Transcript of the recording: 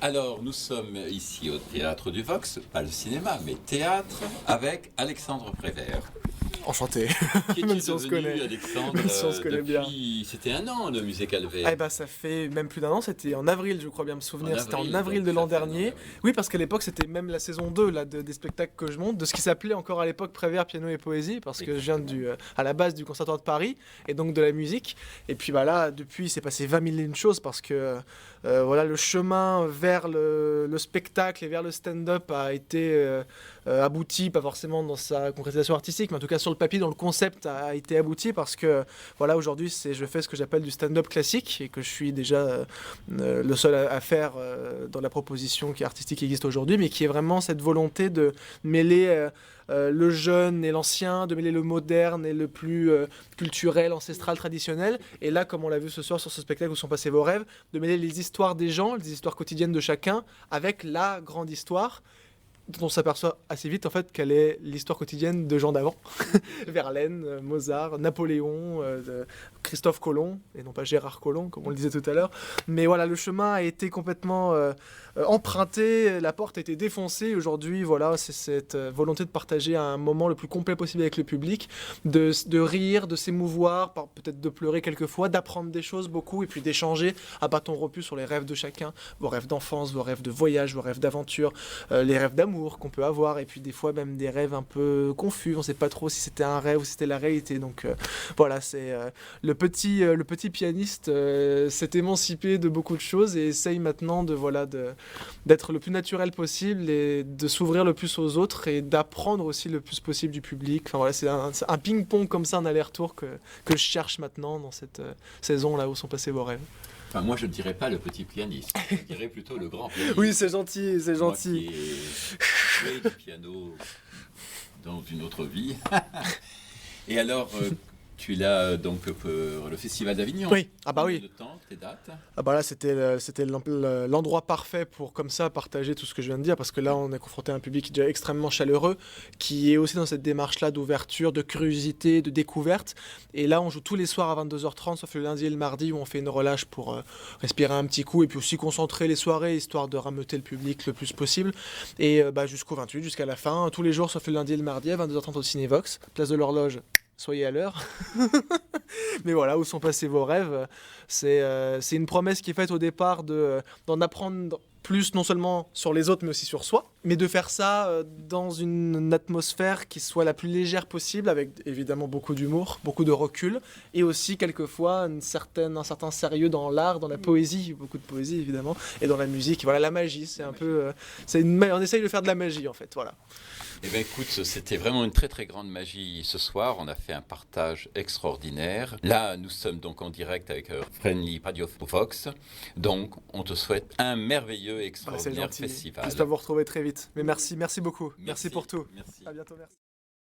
Alors, nous sommes ici au Théâtre du Vox, pas le cinéma, mais théâtre, avec Alexandre Prévert. Enchanté, Qui même es-tu si on se devenu, connaît. Alexandre, Même si on se connaît bien. C'était 1 an, le musée Calvé. Eh ben, ça fait même plus d'1 an, c'était en avril, je crois bien me souvenir. C'était en avril donc de l'an ça fait un an, dernier. oui. Oui, parce qu'à l'époque, c'était même la saison 2 là, des spectacles que je monte, de ce qui s'appelait encore à l'époque Prévert, piano et poésie, parce que je viens à la base du Conservatoire de Paris, et donc de la musique. Et puis bah, là, depuis, il s'est passé 20 000 et une choses, parce que voilà, le chemin vers le spectacle et vers le stand-up a été abouti, pas forcément dans sa concrétisation artistique, mais en tout cas sur le papier, dans le concept a été abouti, parce que voilà, aujourd'hui, je fais ce que j'appelle du stand-up classique, et que je suis déjà le seul à faire dans la proposition qui est artistique qui existe aujourd'hui, mais qui est vraiment cette volonté de mêler le jeune et l'ancien, de mêler le moderne et le plus culturel, ancestral, traditionnel. Et là, comme on l'a vu ce soir sur ce spectacle où sont passés vos rêves, de mêler les histoires des gens, les histoires quotidiennes de chacun, avec la grande histoire, dont on s'aperçoit assez vite en fait qu'elle est l'histoire quotidienne de gens d'avant. Verlaine, Mozart, Napoléon, Christophe Colomb, et non pas Gérard Collomb, comme on le disait tout à l'heure. Mais voilà, le chemin a été complètement emprunté, la porte a été défoncée. Aujourd'hui, voilà, c'est cette volonté de partager un moment le plus complet possible avec le public, de rire, de s'émouvoir, peut-être de pleurer quelquefois, d'apprendre des choses beaucoup, et puis d'échanger à bâton rompu sur les rêves de chacun, vos rêves d'enfance, vos rêves de voyage, vos rêves d'aventure, les rêves d'amour qu'on peut avoir, et puis des fois même des rêves un peu confus, on sait pas trop si c'était un rêve ou si c'était la réalité. Donc voilà, c'est le petit pianiste s'est émancipé de beaucoup de choses et essaye maintenant d'être le plus naturel possible et de s'ouvrir le plus aux autres et d'apprendre aussi le plus possible du public. Enfin voilà, c'est un ping-pong comme ça, un aller-retour que je cherche maintenant dans cette saison là où sont passés vos rêves. Enfin, moi, je ne dirais pas le petit pianiste, je dirais plutôt le grand pianiste. Oui, c'est gentil, c'est Moi gentil. qui ai joué du piano dans une autre vie. Et alors, tu l'as donc pour le Festival d'Avignon. Oui, ah bah oui. Combien de temps, tes dates? Ah bah là, c'était l'endroit parfait pour comme ça partager tout ce que je viens de dire, parce que là, on est confronté à un public déjà extrêmement chaleureux, qui est aussi dans cette démarche-là d'ouverture, de curiosité, de découverte. Et là, on joue tous les soirs à 22h30, sauf le lundi et le mardi, où on fait une relâche pour respirer un petit coup, et puis aussi concentrer les soirées, histoire de rameuter le public le plus possible. Et bah, jusqu'au 28, jusqu'à la fin, tous les jours, sauf le lundi et le mardi, à 22h30 au Cinévox, place de l'Horloge. Soyez à l'heure. Mais voilà, où sont passés vos rêves. C'est une promesse qui est faite au départ d'en apprendre plus, non seulement sur les autres, mais aussi sur soi. Mais de faire ça dans une atmosphère qui soit la plus légère possible, avec évidemment beaucoup d'humour, beaucoup de recul, et aussi quelquefois un certain sérieux dans l'art, dans la poésie, beaucoup de poésie évidemment, et dans la musique. Voilà, la magie, c'est un peu... on essaye de faire de la magie en fait, voilà. Eh bien écoute, c'était vraiment une très très grande magie ce soir, on a fait un partage extraordinaire. Là, nous sommes donc en direct avec Friendly Radio Vox, donc on te souhaite un merveilleux et extraordinaire festival. J'espère vous retrouver très vite. Mais merci beaucoup, merci pour tout. Merci. À bientôt, merci.